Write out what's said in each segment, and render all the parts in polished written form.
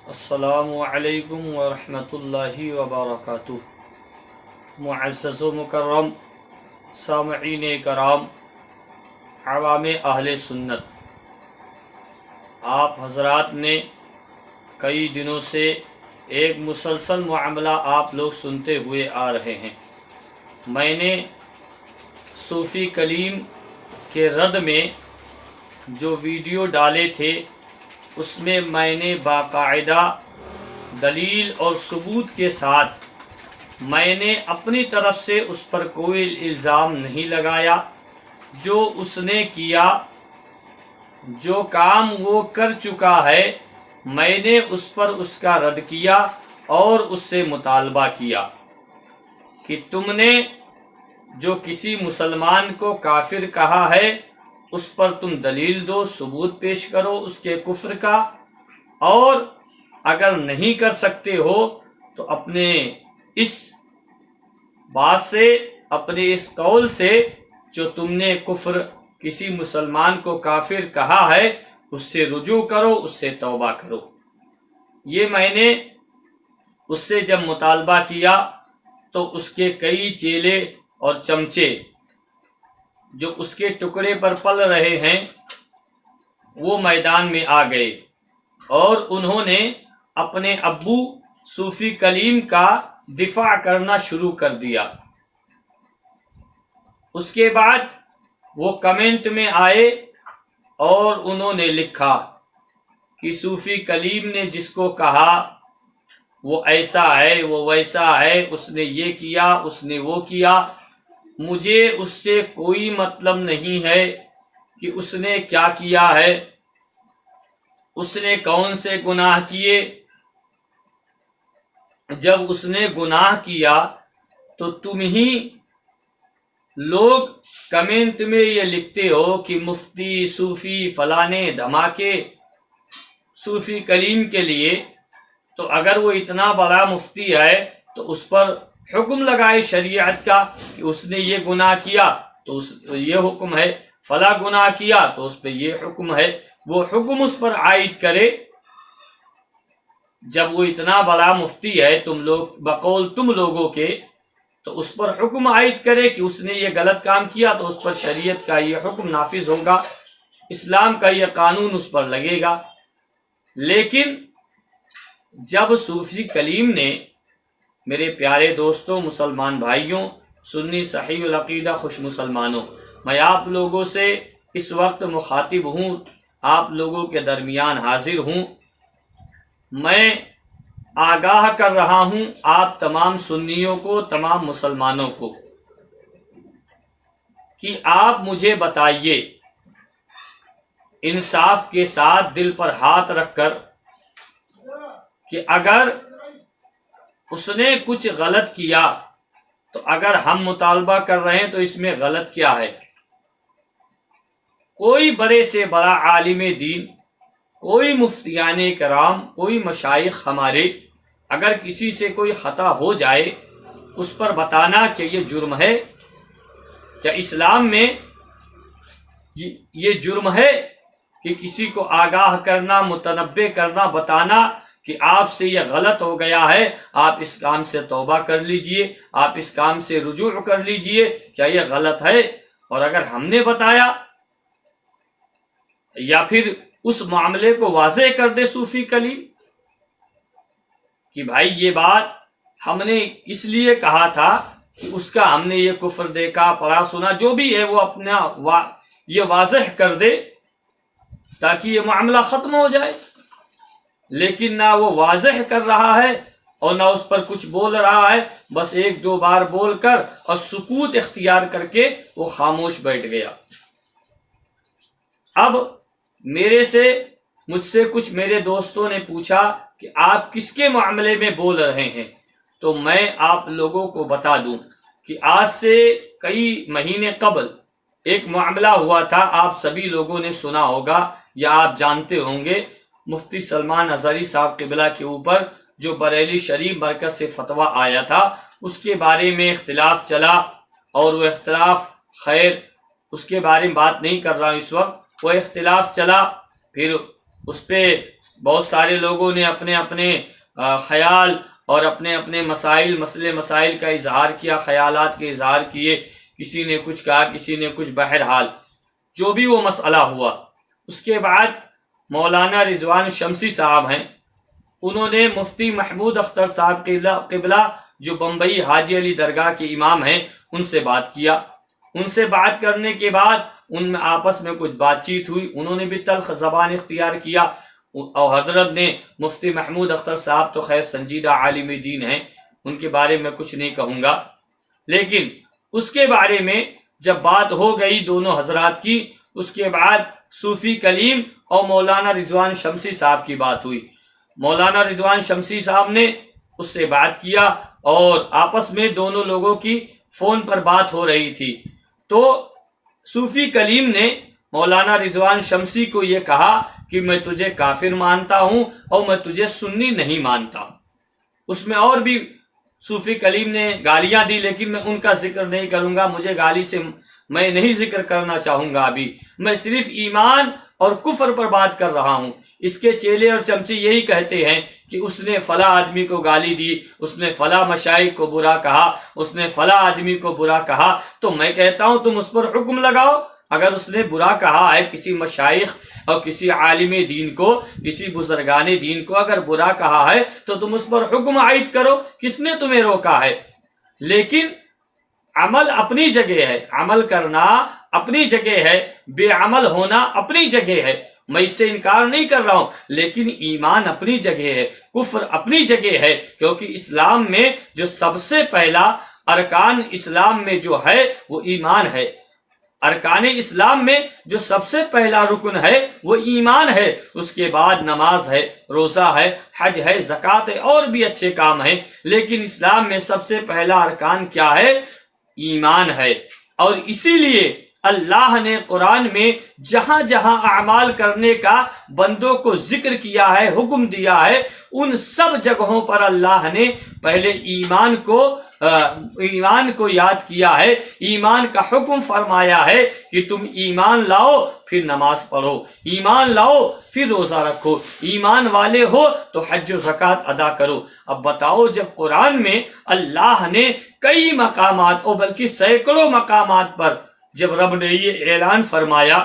السلام علیکم ورحمۃ اللہ وبرکاتہ۔ معزز و مکرم سامعین کرام، عوام اہل سنت، آپ حضرات نے کئی دنوں سے ایک مسلسل معاملہ آپ لوگ سنتے ہوئے آ رہے ہیں۔ میں نے صوفی کلیم کے رد میں جو ویڈیو ڈالے تھے اس میں میں نے باقاعدہ دلیل اور ثبوت کے ساتھ میں نے اپنی طرف سے اس پر کوئی الزام نہیں لگایا۔ جو اس نے کیا، جو کام وہ کر چکا ہے، میں نے اس پر اس کا رد کیا اور اس سے مطالبہ کیا کہ تم نے جو کسی مسلمان کو کافر کہا ہے اس پر تم دلیل دو، ثبوت پیش کرو اس کے کفر کا، اور اگر نہیں کر سکتے ہو تو اپنے اس بات سے، اپنے اس قول سے جو تم نے کفر کسی مسلمان کو کافر کہا ہے اس سے رجوع کرو، اس سے توبہ کرو۔ یہ میں نے اس سے جب مطالبہ کیا تو اس کے کئی چیلے اور چمچے جو اس کے ٹکڑے پر پل رہے ہیں وہ میدان میں آ گئے اور انہوں نے اپنے ابو صوفی کلیم کا دفاع کرنا شروع کر دیا۔ اس کے بعد وہ کمنٹ میں آئے اور انہوں نے لکھا کہ صوفی کلیم نے جس کو کہا وہ ایسا ہے، وہ ویسا ہے، اس نے یہ کیا، اس نے وہ کیا، مجھے اس سے کوئی مطلب نہیں ہے کہ اس نے کیا کیا ہے، اس نے کون سے گناہ کیے۔ جب اس نے گناہ کیا تو تم ہی لوگ کمنٹ میں یہ لکھتے ہو کہ مفتی، صوفی، فلانے دھماکے صوفی کلیم کے لیے، تو اگر وہ اتنا بڑا مفتی ہے تو اس پر حکم لگائے شریعت کا کہ اس نے یہ گناہ کیا تو یہ حکم ہے، فلاں گناہ کیا تو اس پہ یہ حکم ہے، وہ حکم اس پر عائد کرے۔ جب وہ اتنا بڑا مفتی ہے تم لوگ بقول تم لوگوں کے، تو اس پر حکم عائد کرے کہ اس نے یہ غلط کام کیا تو اس پر شریعت کا یہ حکم نافذ ہوگا، اسلام کا یہ قانون اس پر لگے گا۔ لیکن جب صوفی کلیم نے، میرے پیارے دوستوں، مسلمان بھائیوں، سنی صحیح العقیدہ خوش مسلمانوں، میں آپ لوگوں سے اس وقت مخاطب ہوں، آپ لوگوں کے درمیان حاضر ہوں، میں آگاہ کر رہا ہوں آپ تمام سنیوں کو، تمام مسلمانوں کو، کہ آپ مجھے بتائیے انصاف کے ساتھ دل پر ہاتھ رکھ کر کہ اگر اس نے کچھ غلط کیا تو اگر ہم مطالبہ کر رہے ہیں تو اس میں غلط کیا ہے؟ کوئی بڑے سے بڑا عالم دین، کوئی مفتیان کرام، کوئی مشائخ ہمارے، اگر کسی سے کوئی خطا ہو جائے اس پر بتانا کہ یہ جرم ہے، کیا اسلام میں یہ جرم ہے کہ کسی کو آگاہ کرنا، متنبہ کرنا، بتانا کہ آپ سے یہ غلط ہو گیا ہے، آپ اس کام سے توبہ کر لیجئے، آپ اس کام سے رجوع کر لیجئے، کیا یہ غلط ہے؟ اور اگر ہم نے بتایا یا پھر اس معاملے کو واضح کر دے صوفی کلیم کہ بھائی یہ بات ہم نے اس لیے کہا تھا کہ اس کا ہم نے یہ کفر دیکھا، پڑھا، سنا، جو بھی ہے وہ اپنا یہ واضح کر دے تاکہ یہ معاملہ ختم ہو جائے، لیکن نہ وہ واضح کر رہا ہے اور نہ اس پر کچھ بول رہا ہے، بس ایک دو بار بول کر اور سکوت اختیار کر کے وہ خاموش بیٹھ گیا۔ اب مجھ سے کچھ میرے دوستوں نے پوچھا کہ آپ کس کے معاملے میں بول رہے ہیں، تو میں آپ لوگوں کو بتا دوں کہ آج سے کئی مہینے قبل ایک معاملہ ہوا تھا، آپ سبھی لوگوں نے سنا ہوگا یا آپ جانتے ہوں گے، مفتی سلمان اظہری صاحب قبلہ کے اوپر جو بریلی شریف مرکز سے فتویٰ آیا تھا اس کے بارے میں اختلاف چلا، اور وہ اختلاف، خیر اس کے بارے میں بات نہیں کر رہا ہوں اس وقت، وہ اختلاف چلا، پھر اس پہ بہت سارے لوگوں نے اپنے اپنے خیال اور اپنے اپنے مسائل کا اظہار کیا، خیالات کے اظہار کیے، کسی نے کچھ کہا، کسی نے کچھ، بہرحال جو بھی وہ مسئلہ ہوا۔ اس کے بعد مولانا رضوان شمسی صاحب ہیں، انہوں نے مفتی محمود اختر صاحب قبلہ جو بمبئی حاجی علی درگاہ کے امام ہیں ان سے بات کیا۔ ان سے بات کرنے کے بعد ان میں آپس میں کچھ بات چیت ہوئی، انہوں نے بھی تلخ زبان اختیار کیا، اور حضرت نے مفتی محمود اختر صاحب تو خیر سنجیدہ عالم دین ہیں، ان کے بارے میں کچھ نہیں کہوں گا، لیکن اس کے بارے میں جب بات ہو گئی دونوں حضرات کی، اس کے بعد صوفی کلیم اور مولانا رضوان شمسی صاحب کی بات ہوئی۔ مولانا رضوان شمسی صاحب نے اس سے بات کیا اور آپس میں دونوں لوگوں کی فون پر بات ہو رہی تھی، تو صوفی کلیم نے مولانا رضوان شمسی کو یہ کہا کہ میں تجھے کافر مانتا ہوں اور میں تجھے سنی نہیں مانتا۔ اس میں اور بھی صوفی کلیم نے گالیاں دی، لیکن میں ان کا ذکر نہیں کروں گا، مجھے گالی سے میں نہیں ذکر کرنا چاہوں گا ابھی، میں صرف ایمان اور کفر پر بات کر رہا ہوں۔ اس کے چیلے اور چمچے یہی کہتے ہیں کہ اس نے فلاں آدمی کو گالی دی، اس نے فلاں مشائخ کو برا کہا، اس نے فلاں آدمی کو برا کہا، تو میں کہتا ہوں تم اس پر حکم لگاؤ۔ اگر اس نے برا کہا ہے کسی مشائخ اور کسی عالم دین کو، کسی بزرگان دین کو اگر برا کہا ہے تو تم اس پر حکم عائد کرو، کس نے تمہیں روکا ہے؟ لیکن عمل اپنی جگہ ہے، عمل کرنا اپنی جگہ ہے، بے عمل ہونا اپنی جگہ ہے، میں اس سے انکار نہیں کر رہا ہوں، لیکن ایمان اپنی جگہ ہے، کفر اپنی جگہ ہے، کیونکہ اسلام میں جو سب سے پہلا ارکان اسلام میں جو ہے وہ ایمان ہے۔ ارکان اسلام میں جو سب سے پہلا رکن ہے وہ ایمان ہے، اس کے بعد نماز ہے، روزہ ہے، حج ہے، زکوٰۃ ہے، اور بھی اچھے کام ہیں، لیکن اسلام میں سب سے پہلا ارکان کیا ہے؟ ایمان ہے۔ اور اسی لیے اللہ نے قرآن میں جہاں جہاں اعمال کرنے کا بندوں کو ذکر کیا ہے، حکم دیا ہے، ان سب جگہوں پر اللہ نے پہلے ایمان کو یاد کیا ہے، ایمان کا حکم فرمایا ہے کہ تم ایمان لاؤ پھر نماز پڑھو، ایمان لاؤ پھر روزہ رکھو، ایمان والے ہو تو حج و زکوٰۃ ادا کرو۔ اب بتاؤ، جب قرآن میں اللہ نے کئی مقامات اور بلکہ سینکڑوں مقامات پر جب رب نے یہ اعلان فرمایا،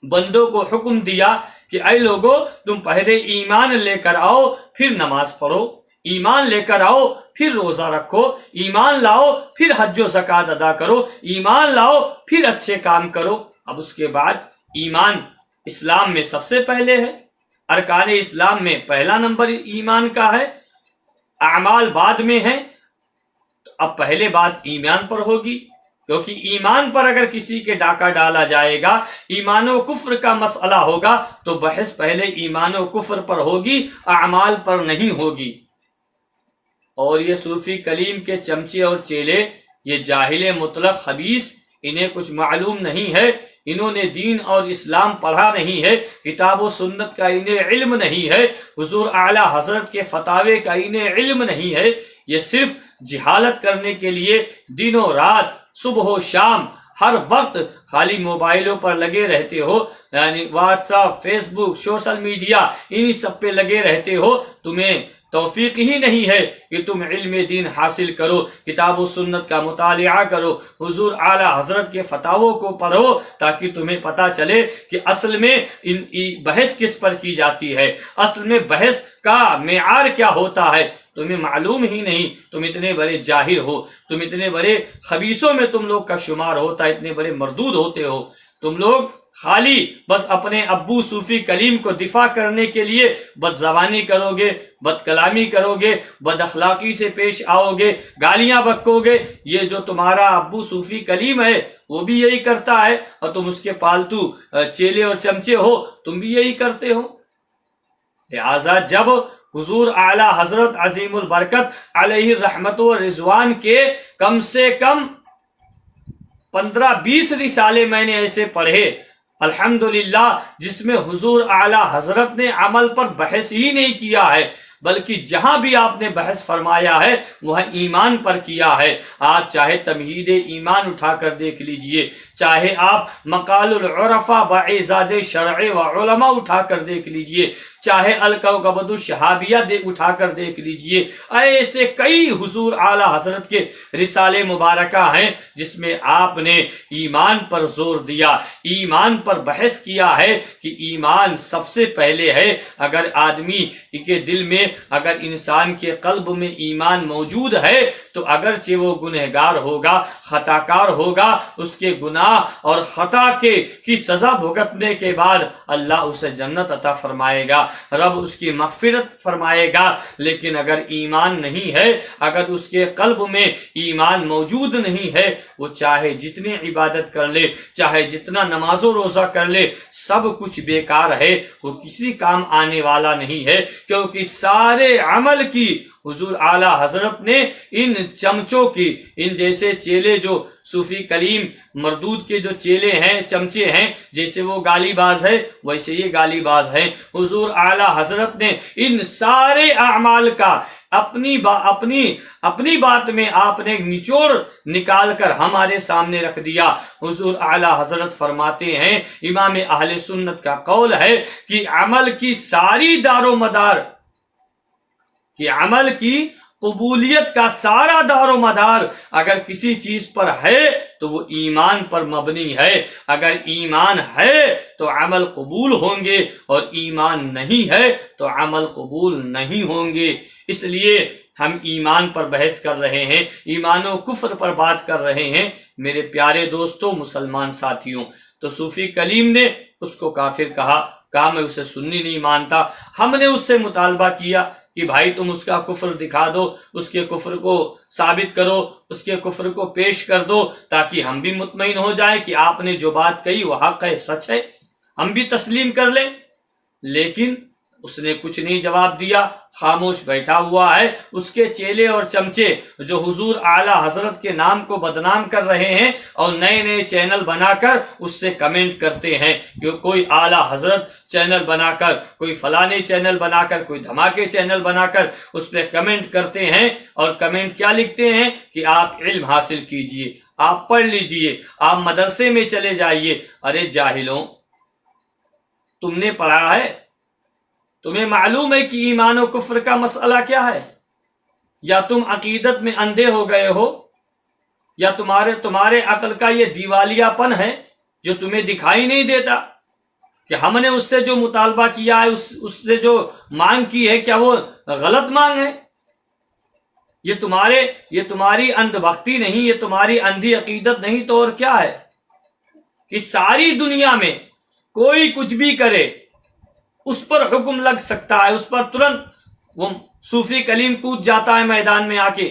بندوں کو حکم دیا کہ اے لوگو تم پہلے ایمان لے کر آؤ پھر نماز پڑھو، ایمان لے کر آؤ پھر روزہ رکھو، ایمان لاؤ پھر حج و زکوٰۃ ادا کرو، ایمان لاؤ پھر اچھے کام کرو۔ اب اس کے بعد ایمان اسلام میں سب سے پہلے ہے، ارکان اسلام میں پہلا نمبر ایمان کا ہے، اعمال بعد میں ہیں، تو اب پہلے بات ایمان پر ہوگی، کیونکہ ایمان پر اگر کسی کے ڈاکہ ڈالا جائے گا، ایمان و کفر کا مسئلہ ہوگا تو بحث پہلے ایمان و کفر پر ہوگی، اعمال پر نہیں ہوگی۔ اور یہ صوفی کلیم کے چمچے اور چیلے، یہ جاہل مطلق خبیث، انہیں کچھ معلوم نہیں ہے، انہوں نے دین اور اسلام پڑھا نہیں ہے، کتاب و سنت کا انہیں علم نہیں ہے، حضور اعلیٰ حضرت کے فتاوے کا انہیں علم نہیں ہے، یہ صرف جہالت کرنے کے لیے دن و رات، صبح و شام، ہر وقت خالی موبائلوں پر لگے رہتے ہو، یعنی واٹس ایپ، فیس بک، سوشل میڈیا، انہی سب پہ لگے رہتے ہو، تمہیں توفیق ہی نہیں ہے کہ تم علم دین حاصل کرو، کتاب و سنت کا مطالعہ کرو، حضور اعلیٰ حضرت کے فتاووں کو پڑھو، تاکہ تمہیں پتہ چلے کہ اصل میں بحث کس پر کی جاتی ہے، اصل میں بحث کا معیار کیا ہوتا ہے۔ تمہیں معلوم ہی نہیں، تم اتنے بڑے جاہل ہو، تم اتنے بڑے خبیثوں میں تم لوگ کا شمار ہوتا ہے، اتنے بڑے مردود ہوتے ہو، تم لوگ خالی بس اپنے ابو صوفی کلیم کو دفاع کرنے کے لیے بد زبانی کرو گے، بد کلامی کرو گے، بد اخلاقی سے پیش آؤ گے، گالیاں بکو گے۔ یہ جو تمہارا ابو صوفی کلیم ہے وہ بھی یہی کرتا ہے، اور تم اس کے پالتو چیلے اور چمچے ہو، تم بھی یہی کرتے ہو۔ لہذا جب حضور اعلیٰ حضرت عظیم البرکت علیہ الرحمت و رضوان کے کم سے کم 15-20 رسالے میں نے ایسے پڑھے، الحمدللہ، جس میں حضور اعلیٰ حضرت نے عمل پر بحث ہی نہیں کیا ہے، بلکہ جہاں بھی آپ نے بحث فرمایا ہے وہاں ایمان پر کیا ہے۔ آپ چاہے تمہید ایمان اٹھا کر دیکھ لیجئے، چاہے آپ مقال العرفا باعزاز شرع و علماء اٹھا کر دیکھ لیجئے، چاہے الکوکبۃ الشہابیہ اٹھا کر دیکھ لیجئے، ایسے کئی حضور اعلی حضرت کے رسالے مبارکہ ہیں جس میں آپ نے ایمان پر زور دیا، ایمان پر بحث کیا ہے کہ ایمان سب سے پہلے ہے۔ اگر آدمی کے دل میں، اگر انسان کے قلب میں ایمان موجود ہے تو اگرچہ وہ گنہگار ہوگا، خطا کار ہوگا، اس کے گناہ اور خطا کی سزا بھگتنے کے بعد اللہ اسے جنت عطا فرمائے گا، رب اس کی مغفرت فرمائے گا۔ لیکن اگر ایمان نہیں ہے، اگر اس کے قلب میں ایمان موجود نہیں ہے، وہ چاہے جتنی عبادت کر لے، چاہے جتنا نماز و روزہ کر لے، سب کچھ بیکار ہے، وہ کسی کام آنے والا نہیں ہے، کیونکہ سارے عمل کی حضور اعلی حضرت نے ان چمچوں کی، ان جیسے چیلے جو صوفی کلیم مردود کے جو چیلے ہیں، چمچے ہیں، جیسے وہ گالی باز ہے ویسے یہ گالی باز ہیں، حضور اعلی حضرت نے ان سارے اعمال کا اپنی بات میں آپ نے نچوڑ نکال کر ہمارے سامنے رکھ دیا۔ حضور اعلی حضرت فرماتے ہیں، امام اہل سنت کا قول ہے کہ عمل کی ساری دار و مدار، کہ عمل کی قبولیت کا سارا دار و مدار اگر کسی چیز پر ہے تو وہ ایمان پر مبنی ہے۔ اگر ایمان ہے تو عمل قبول ہوں گے، اور ایمان نہیں ہے تو عمل قبول نہیں ہوں گے۔ اس لیے ہم ایمان پر بحث کر رہے ہیں، ایمان و کفر پر بات کر رہے ہیں۔ میرے پیارے دوستوں، مسلمان ساتھیوں، تو صوفی کلیم نے اس کو کافر کہا میں اسے سنی نہیں مانتا۔ ہم نے اس سے مطالبہ کیا کہ بھائی تم اس کا کفر دکھا دو، اس کے کفر کو ثابت کرو، اس کے کفر کو پیش کر دو، تاکہ ہم بھی مطمئن ہو جائیں کہ آپ نے جو بات کہی وہ حق ہے، سچ ہے، ہم بھی تسلیم کر لیں۔ لیکن اس نے کچھ نہیں جواب دیا، خاموش بیٹھا ہوا ہے۔ اس کے چیلے اور چمچے جو حضور اعلی حضرت کے نام کو بدنام کر رہے ہیں اور نئے نئے چینل بنا کر اس سے کمنٹ کرتے ہیں، کہ کوئی اعلی حضرت چینل بنا کر، کوئی فلانے چینل بنا کر، کوئی دھماکے چینل بنا کر اس پہ کمنٹ کرتے ہیں، اور کمنٹ کیا لکھتے ہیں کہ آپ علم حاصل کیجئے، آپ پڑھ لیجئے، آپ مدرسے میں چلے جائیے۔ ارے جاہلوں، تم نے پڑھا ہے؟ تمہیں معلوم ہے کہ ایمان و کفر کا مسئلہ کیا ہے؟ یا تم عقیدت میں اندھے ہو گئے ہو، یا تمہارے عقل کا یہ دیوالیہ پن ہے جو تمہیں دکھائی نہیں دیتا کہ ہم نے اس سے جو مطالبہ کیا ہے، اس سے جو مانگ کی ہے، کیا وہ غلط مانگ ہے؟ یہ تمہاری اندھ بھکتی نہیں، یہ تمہاری اندھی عقیدت نہیں تو اور کیا ہے؟ کہ ساری دنیا میں کوئی کچھ بھی کرے اس پر حکم لگ سکتا ہے، اس پر ترنت وہ صوفی کلیم کود جاتا ہے میدان میں آ کے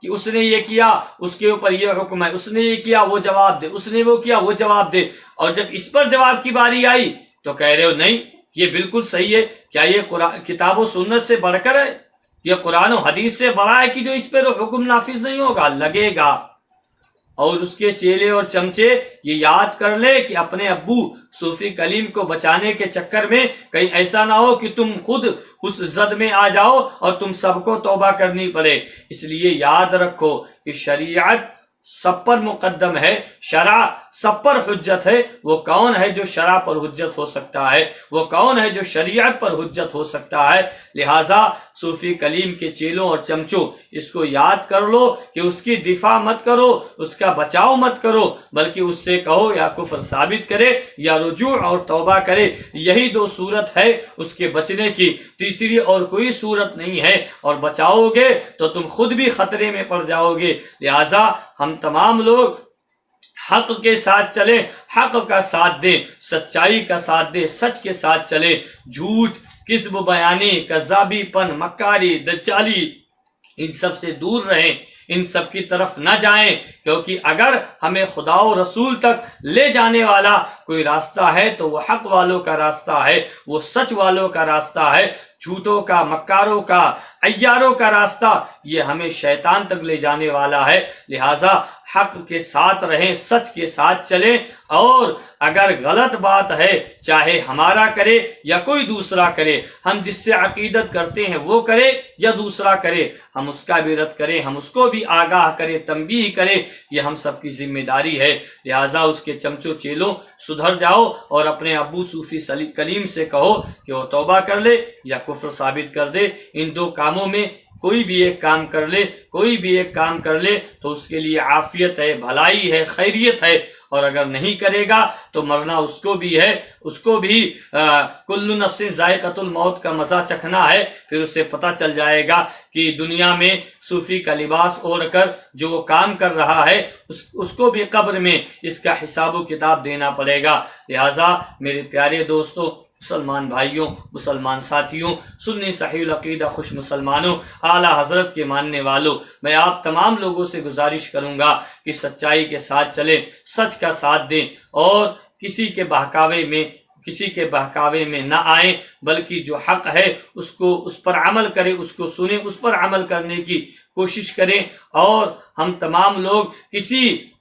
کہ اس نے یہ کیا، اس کے اوپر یہ حکم ہے، اس نے یہ کیا وہ جواب دے، اس نے وہ کیا وہ جواب دے۔ اور جب اس پر جواب کی باری آئی تو کہہ رہے ہو نہیں یہ بالکل صحیح ہے۔ کیا یہ کتاب و سنت سے بڑھ کر ہے؟ یہ قرآن و حدیث سے بڑا ہے کہ جو اس پہ تو حکم نافذ نہیں ہوگا؟ لگے گا۔ اور اس کے چیلے اور چمچے یہ یاد کر لے کہ اپنے ابو صوفی کلیم کو بچانے کے چکر میں کہیں ایسا نہ ہو کہ تم خود اس زد میں آ جاؤ اور تم سب کو توبہ کرنی پڑے۔ اس لیے یاد رکھو کہ شریعت سب پر مقدم ہے، شرع سب پر حجت ہے۔ وہ کون ہے جو شرع پر حجت ہو سکتا ہے؟ وہ کون ہے جو شریعت پر حجت ہو سکتا ہے؟ لہٰذا صوفی کلیم کے چیلوں اور چمچوں اس کو یاد کر لو کہ اس کی دفاع مت کرو، اس کا بچاؤ مت کرو، بلکہ اس سے کہو یا کفر ثابت کرے یا رجوع اور توبہ کرے۔ یہی دو صورت ہے اس کے بچنے کی، تیسری اور کوئی صورت نہیں ہے۔ اور بچاؤ گے تو تم خود بھی خطرے میں پڑ جاؤ گے۔ لہٰذا ہم تمام لوگ حق کے ساتھ چلیں، حق کا ساتھ دیں، سچائی کا ساتھ دیں، سچ کے ساتھ چلیں۔ جھوٹ، کذب بیانی، کذابی پن، مکاری، دجالی، ان سب سے دور رہیں، ان سب کی طرف نہ جائیں، کیونکہ اگر ہمیں خدا و رسول تک لے جانے والا کوئی راستہ ہے تو وہ حق والوں کا راستہ ہے، وہ سچ والوں کا راستہ ہے۔ جھوٹوں کا، مکاروں کا، عیاروں کا راستہ یہ ہمیں شیطان تک لے جانے والا ہے۔ لہٰذا حق کے ساتھ رہیں، سچ کے ساتھ چلیں، اور اگر غلط بات ہے چاہے ہمارا کرے یا کوئی دوسرا کرے، ہم جس سے عقیدت کرتے ہیں وہ کرے یا دوسرا کرے، ہم اس کا بھی رد کریں، ہم اس کو بھی آگاہ کریں، تنبیہ کریں، یہ ہم سب کی ذمہ داری ہے۔ لہٰذا اس کے چمچوں چیلوں سدھر جاؤ اور اپنے ابو صوفی کلیم سے کہو کہ وہ توبہ کر لے یا کفر ثابت کر دے۔ ان دو کاموں میں کوئی بھی ایک کام کر لے، کوئی بھی ایک کام کر لے تو اس کے لیے عافیت ہے، بھلائی ہے، خیریت ہے، اور اگر نہیں کرے گا تو مرنا اس کو بھی ہے، اس کو بھی کل نفس ذائقۃ الموت کا مزہ چکھنا ہے۔ پھر اسے پتہ چل جائے گا کہ دنیا میں صوفی کا لباس اوڑھ کر جو وہ کام کر رہا ہے اس کو بھی قبر میں اس کا حساب و کتاب دینا پڑے گا۔ لہٰذا میرے پیارے دوستوں، مسلمان بھائیوں، مسلمان ساتھیوں، سنی صحیح العقیدہ خوش مسلمانوں، اعلیٰ حضرت کے ماننے والوں، میں آپ تمام لوگوں سے گزارش کروں گا کہ سچائی کے ساتھ چلیں، سچ کا ساتھ دیں، اور کسی کے بہکاوے میں نہ آئیں، بلکہ جو حق ہے اس پر عمل کریں، اس کو سنیں، اس پر عمل کرنے کی کوشش کریں۔ اور ہم تمام لوگ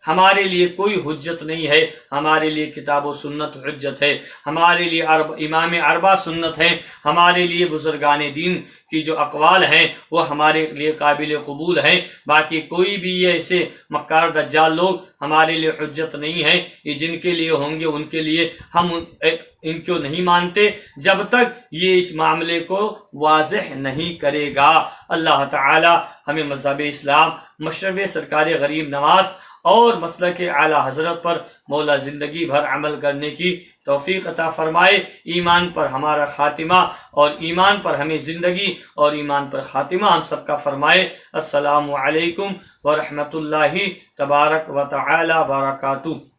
ہمارے لیے کوئی حجت نہیں ہے، ہمارے لیے کتاب و سنت حجت ہے، ہمارے لیے امام اربع سنت ہیں، ہمارے لیے بزرگان دین کی جو اقوال ہیں وہ ہمارے لیے قابل قبول ہیں۔ باقی کوئی بھی یہ ایسے مکار دجال لوگ ہمارے لیے حجت نہیں ہیں، یہ جن کے لیے ہوں گے ان کے لیے ہم ان کو نہیں مانتے جب تک یہ اس معاملے کو واضح نہیں کرے گا۔ اللہ تعالی ہمیں مذہب اسلام، مشرب سرکار غریب نواز اور مسلک اعلیٰ حضرت پر مولا زندگی بھر عمل کرنے کی توفیق عطا فرمائے، ایمان پر ہمارا خاتمہ اور ایمان پر ہمیں زندگی اور ایمان پر خاتمہ ہم سب کا فرمائے۔ السلام علیکم ورحمۃ اللہ تبارک و تعالی وبرکاتہ۔